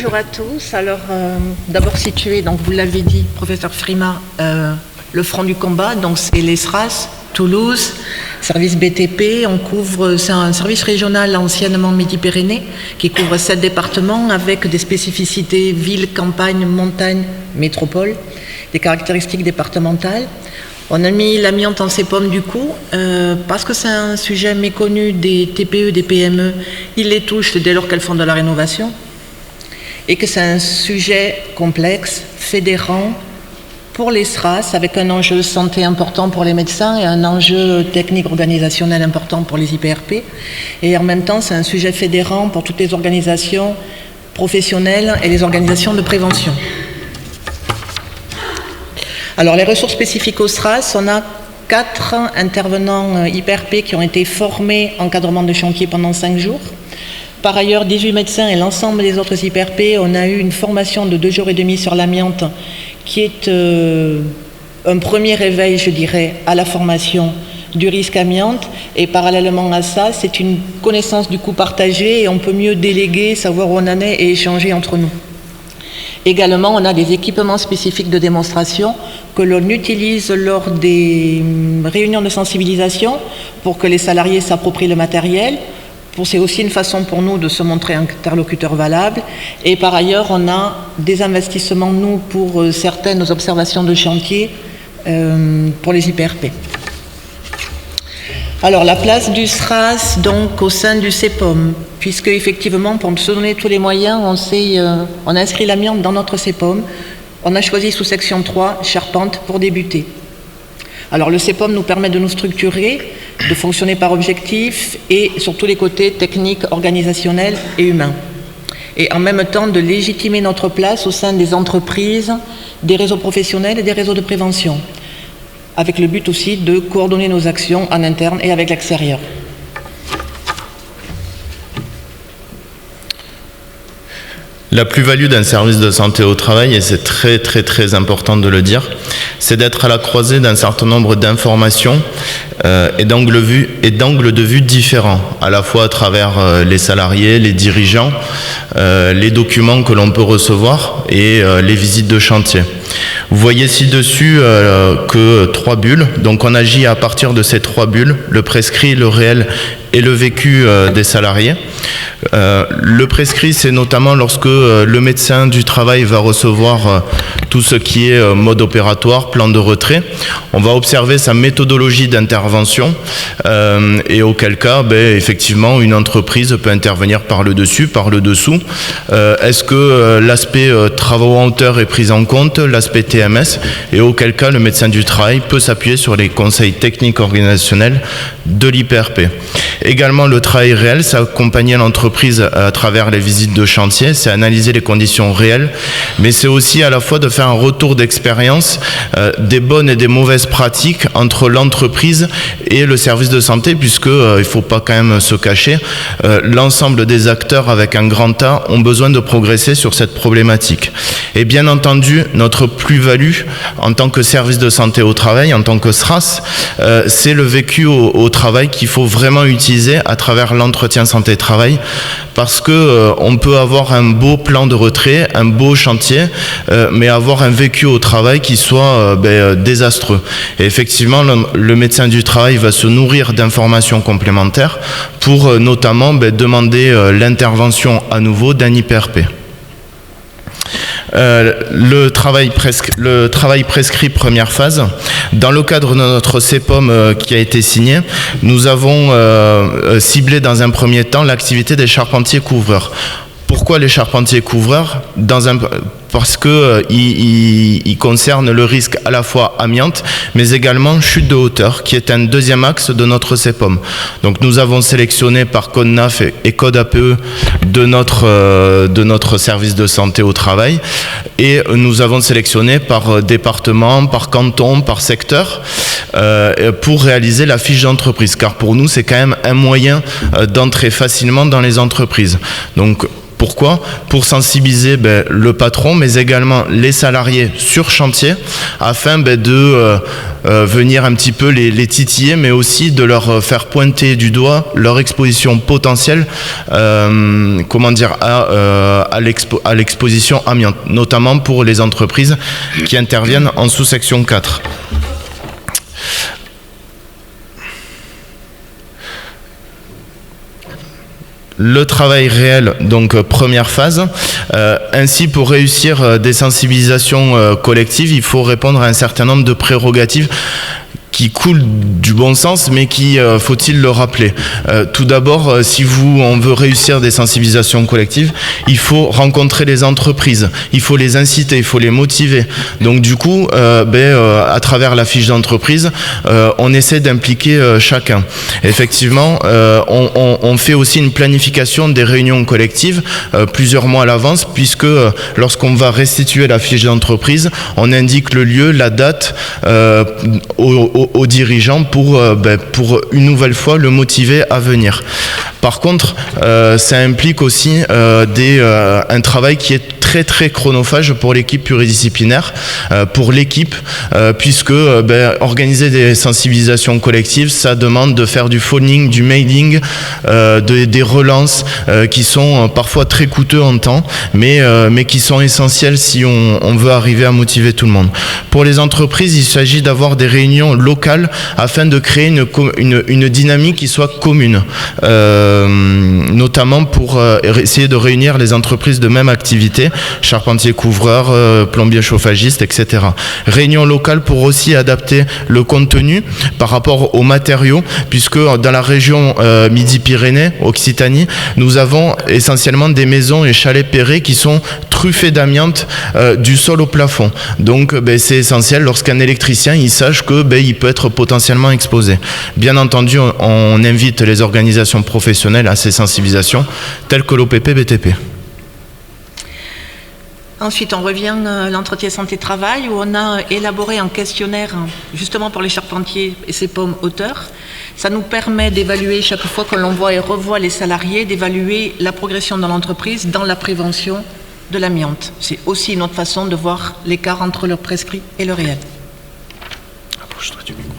Bonjour à tous. Alors, d'abord situé, donc vous l'avez dit, professeur Frima, le front du combat, donc c'est les SRAS, Toulouse, service BTP. C'est un service régional anciennement Midi-Pyrénées qui couvre 7 départements avec des spécificités ville, campagne, montagne, métropole, des caractéristiques départementales. On a mis l'amiante en CEPOM du coup, parce que c'est un sujet méconnu des TPE, des PME. Ils les touchent dès lors qu'elles font de la rénovation. Et que c'est un sujet complexe, fédérant pour les SRAS, avec un enjeu santé important pour les médecins et un enjeu technique organisationnel important pour les IPRP. Et en même temps, c'est un sujet fédérant pour toutes les organisations professionnelles et les organisations de prévention. Alors, les ressources spécifiques aux SRAS, on a 4 intervenants IPRP qui ont été formés en encadrement de chantier pendant 5 jours. Par ailleurs, 18 médecins et l'ensemble des autres IPRP, on a eu une formation de 2 jours et demi sur l'amiante qui est un premier réveil, je dirais, à la formation du risque amiante. Et parallèlement à ça, c'est une connaissance du coup partagée et on peut mieux déléguer, savoir où on en est et échanger entre nous. Également, on a des équipements spécifiques de démonstration que l'on utilise lors des réunions de sensibilisation pour que les salariés s'approprient le matériel. C'est aussi une façon pour nous de se montrer un interlocuteur valable. Et par ailleurs, on a des investissements, nous, pour certaines observations de chantier pour les IPRP. Alors, la place du SRAS, donc, au sein du CEPOM, puisque, effectivement, pour se donner tous les moyens, on a inscrit l'amiante dans notre CEPOM. On a choisi sous section 3, charpente, pour débuter. Alors, le CEPOM nous permet de nous structurer, de fonctionner par objectif et sur tous les côtés techniques, organisationnels et humains. Et en même temps de légitimer notre place au sein des entreprises, des réseaux professionnels et des réseaux de prévention, avec le but aussi de coordonner nos actions en interne et avec l'extérieur. La plus-value d'un service de santé au travail, et c'est très très très important de le dire, c'est d'être à la croisée d'un certain nombre d'informations et d'angles de vue différents, à la fois à travers les salariés, les dirigeants, les documents que l'on peut recevoir et les visites de chantier. Vous voyez ci-dessus que 3 bulles, donc on agit à partir de ces 3 bulles, le prescrit, le réel et le vécu des salariés. Le prescrit, c'est notamment lorsque le médecin du travail va recevoir tout ce qui est mode opératoire, plan de retrait. On va observer sa méthodologie d'intervention et auquel cas, effectivement, une entreprise peut intervenir par le dessus, par le dessous. Est-ce que l'aspect travaux en hauteur est pris en compte, l'aspect TMS, et auquel cas le médecin du travail peut s'appuyer sur les conseils techniques organisationnels de l'IPRP. Également, le travail réel, c'est accompagner l'entreprise à travers les visites de chantier, c'est analyser les conditions réelles, mais c'est aussi à la fois de faire un retour d'expérience des bonnes et des mauvaises pratiques entre l'entreprise et le service de santé, puisque il ne faut pas quand même se cacher, l'ensemble des acteurs avec un grand A ont besoin de progresser sur cette problématique. Et bien entendu, notre plus-value en tant que service de santé au travail, en tant que SRAS, c'est le vécu au travail qu'il faut vraiment utiliser à travers l'entretien santé-travail, parce que on peut avoir un beau plan de retrait, un beau chantier, mais avoir un vécu au travail qui soit désastreux. Et effectivement, le médecin du travail va se nourrir d'informations complémentaires pour notamment demander l'intervention à nouveau d'un IPRP. Le travail prescrit première phase. Dans le cadre de notre CEPOM qui a été signé, nous avons ciblé dans un premier temps l'activité des charpentiers couvreurs. Pourquoi les charpentiers couvreurs ? Parce qu'ils concernent le risque à la fois amiante, mais également chute de hauteur, qui est un deuxième axe de notre CEPOM. Donc nous avons sélectionné par code NAF et code APE de notre service de santé au travail, et nous avons sélectionné par département, par canton, par secteur, pour réaliser la fiche d'entreprise, car pour nous c'est quand même un moyen d'entrer facilement dans les entreprises. Donc, Pourquoi? Pour sensibiliser le patron, mais également les salariés sur chantier, afin de venir un petit peu les titiller, mais aussi de leur faire pointer du doigt leur exposition potentielle à l'exposition amiante, notamment pour les entreprises qui interviennent en sous-section 4. Le travail réel, donc première phase. Ainsi, pour réussir des sensibilisations collectives, il faut répondre à un certain nombre de prérogatives qui coulent du bon sens, mais qui, faut-il le rappeler. Tout d'abord, si on veut réussir des sensibilisations collectives, il faut rencontrer les entreprises, il faut les inciter, il faut les motiver. Donc du coup, à travers la fiche d'entreprise, on essaie d'impliquer chacun. Effectivement, on fait aussi une planification des réunions collectives plusieurs mois à l'avance, puisque lorsqu'on va restituer la fiche d'entreprise, on indique le lieu, la date aux dirigeants pour une nouvelle fois le motiver à venir. Par contre, ça implique aussi un travail qui est très chronophage pour l'équipe pluridisciplinaire, pour l'équipe, puisque organiser des sensibilisations collectives, ça demande de faire du phoning, du mailing, des relances qui sont parfois très coûteux en temps, mais qui sont essentiels si on veut arriver à motiver tout le monde. Pour les entreprises, il s'agit d'avoir des réunions locales afin de créer une dynamique qui soit commune, notamment pour essayer de réunir les entreprises de même activité, charpentier couvreur, plombier chauffagiste, etc. Réunion locale pour aussi adapter le contenu par rapport aux matériaux, puisque dans la région Midi-Pyrénées, Occitanie, nous avons essentiellement des maisons et chalets perrés qui sont truffés d'amiante du sol au plafond. Donc c'est essentiel lorsqu'un électricien il sache que il peut être potentiellement exposé. Bien entendu, on invite les organisations professionnelles à ces sensibilisations, telles que l'OPP-BTP. Ensuite, on revient à l'entretien santé-travail où on a élaboré un questionnaire justement pour les charpentiers et ces pommes hauteurs. Ça nous permet d'évaluer chaque fois que l'on voit et revoit les salariés, d'évaluer la progression dans l'entreprise dans la prévention de l'amiante. C'est aussi une autre façon de voir l'écart entre le prescrit et le réel. Approche-toi du micro.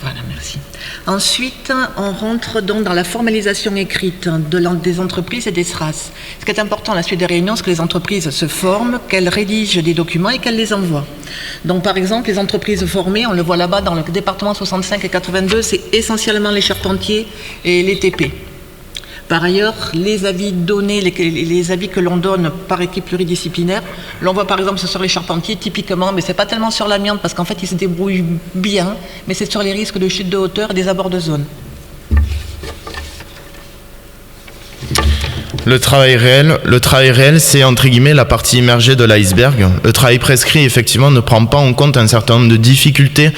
Voilà, merci. Ensuite, on rentre donc dans la formalisation écrite des entreprises et des SRAS. Ce qui est important à la suite des réunions, c'est que les entreprises se forment, qu'elles rédigent des documents et qu'elles les envoient. Donc par exemple, les entreprises formées, on le voit là-bas dans le département 65 et 82, c'est essentiellement les charpentiers et les TP. Par ailleurs, les avis donnés, les avis que l'on donne par équipe pluridisciplinaire, l'on voit par exemple sur les charpentiers typiquement, mais c'est pas tellement sur l'amiante parce qu'en fait ils se débrouillent bien, mais c'est sur les risques de chute de hauteur et des abords de zone. Le travail réel, c'est entre guillemets la partie immergée de l'iceberg. Le travail prescrit, effectivement, ne prend pas en compte un certain nombre de difficultés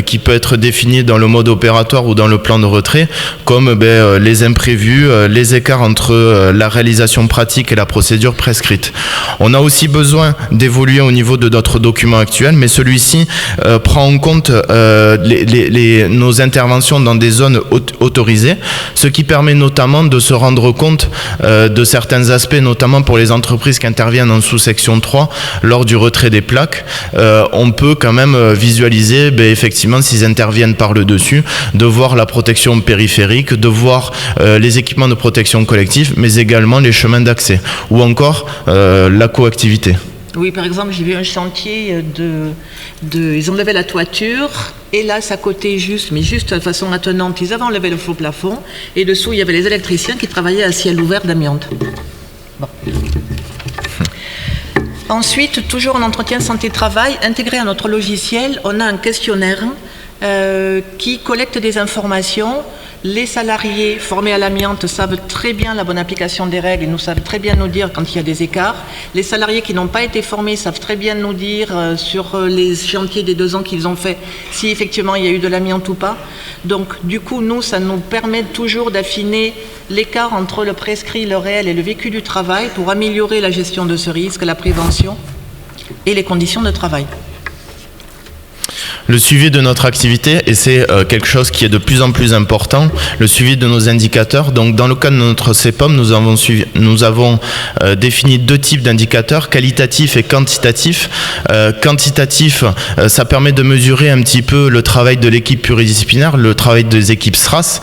qui peut être définies dans le mode opératoire ou dans le plan de retrait, comme les imprévus, les écarts entre la réalisation pratique et la procédure prescrite. On a aussi besoin d'évoluer au niveau de notre document actuel, mais celui-ci prend en compte nos interventions dans des zones autorisées, ce qui permet notamment de se rendre compte de certains aspects, notamment pour les entreprises qui interviennent en sous-section 3, lors du retrait des plaques, on peut quand même visualiser, effectivement, s'ils interviennent par le dessus, de voir la protection périphérique, de voir les équipements de protection collective, mais également les chemins d'accès, ou encore la coactivité. Oui, par exemple, j'ai vu un chantier ils enlevaient la toiture, et là, ça cotait juste de façon attenante. Ils avaient enlevé le faux plafond, et dessous, il y avait les électriciens qui travaillaient à ciel ouvert d'amiante. Bon. Ensuite, toujours en entretien santé-travail, intégré à notre logiciel, on a un questionnaire qui collecte des informations. Les salariés formés à l'amiante savent très bien la bonne application des règles et nous savent très bien nous dire quand il y a des écarts. Les salariés qui n'ont pas été formés savent très bien nous dire sur les chantiers des 2 ans qu'ils ont fait si effectivement il y a eu de l'amiante ou pas. Donc du coup, nous, ça nous permet toujours d'affiner l'écart entre le prescrit, le réel et le vécu du travail pour améliorer la gestion de ce risque, la prévention et les conditions de travail. Le suivi de notre activité, et c'est quelque chose qui est de plus en plus important, le suivi de nos indicateurs. Donc dans le cadre de notre CEPOM, nous avons défini 2 types d'indicateurs, qualitatifs et quantitatifs. Quantitatif, ça permet de mesurer un petit peu le travail de l'équipe pluridisciplinaire, le travail des équipes SRAS,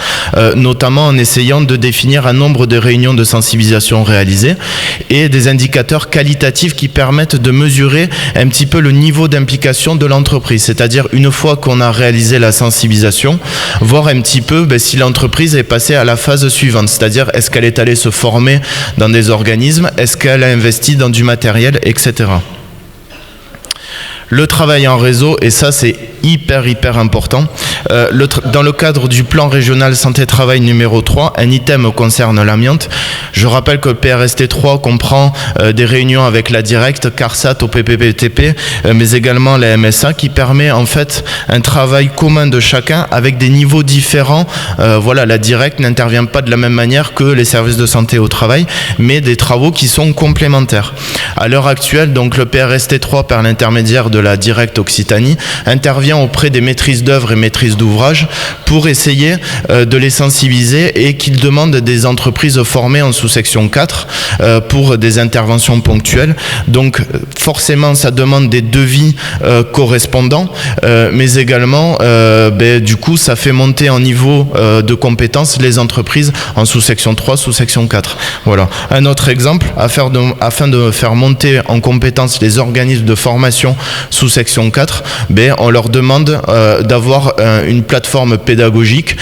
notamment en essayant de définir un nombre de réunions de sensibilisation réalisées, et des indicateurs qualitatifs qui permettent de mesurer un petit peu le niveau d'implication de l'entreprise, c'est-à-dire une fois qu'on a réalisé la sensibilisation, voir un petit peu si l'entreprise est passée à la phase suivante, c'est-à-dire est-ce qu'elle est allée se former dans des organismes, est-ce qu'elle a investi dans du matériel, etc. Le travail en réseau, et ça c'est hyper important. Dans le cadre du plan régional santé-travail numéro 3, un item concerne l'amiante. Je rappelle que le PRST 3 comprend des réunions avec la Directe, CARSAT, OPPBTP, mais également la MSA, qui permet en fait un travail commun de chacun avec des niveaux différents. Voilà, la Directe n'intervient pas de la même manière que les services de santé au travail, mais des travaux qui sont complémentaires. À l'heure actuelle, donc le PRST 3, par l'intermédiaire de la Directe Occitanie, intervient auprès des maîtrises d'œuvre et maîtrises d'ouvrage pour essayer de les sensibiliser, et qu'ils demandent des entreprises formées en sous-section 4 pour des interventions ponctuelles. Donc forcément ça demande des devis correspondants, mais également du coup ça fait monter en niveau de compétences les entreprises en sous-section 3, sous-section 4. Voilà. Un autre exemple, afin de faire monter en compétences les organismes de formation sous-section 4, on leur demande d'avoir une plateforme pédagogique,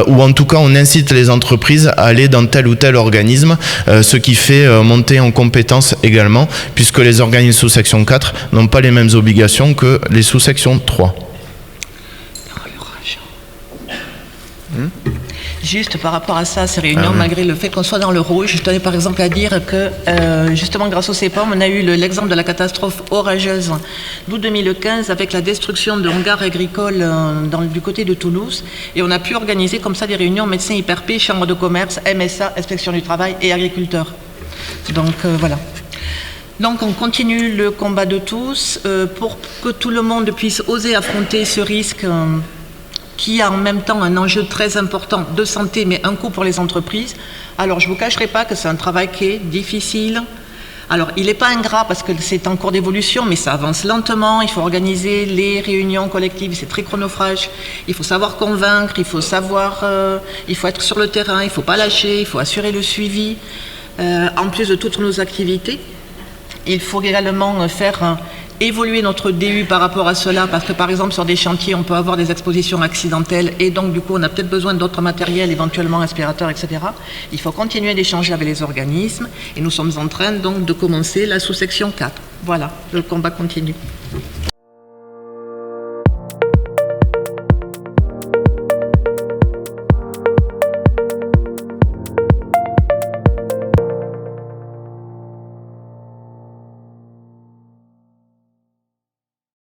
ou en tout cas on incite les entreprises à aller dans tel ou tel organisme, ce qui fait monter en compétences également, puisque les organismes sous-section 4 n'ont pas les mêmes obligations que les sous-section 3. Juste par rapport à ça, ces réunions, malgré le fait qu'on soit dans le rouge, je tenais par exemple à dire que justement grâce au CEPOM, on a eu l'exemple de la catastrophe orageuse d'août 2015 avec la destruction de hangars agricoles du côté de Toulouse, et on a pu organiser comme ça des réunions médecins IPRP, chambre de commerce, MSA, inspection du travail et agriculteurs. Donc voilà. Donc on continue le combat de tous pour que tout le monde puisse oser affronter ce risque qui a en même temps un enjeu très important de santé, mais un coût pour les entreprises. Alors je ne vous cacherai pas que c'est un travail qui est difficile. Alors il n'est pas ingrat parce que c'est en cours d'évolution, mais ça avance lentement. Il faut organiser les réunions collectives, c'est très chronophage. Il faut savoir convaincre, il faut être sur le terrain, il ne faut pas lâcher, il faut assurer le suivi. En plus de toutes nos activités, il faut également faire évoluer notre DU par rapport à cela, parce que par exemple sur des chantiers on peut avoir des expositions accidentelles, et donc du coup on a peut-être besoin d'autres matériels, éventuellement aspirateurs, etc. Il faut continuer d'échanger avec les organismes, et nous sommes en train donc de commencer la sous-section 4. Voilà, le combat continue.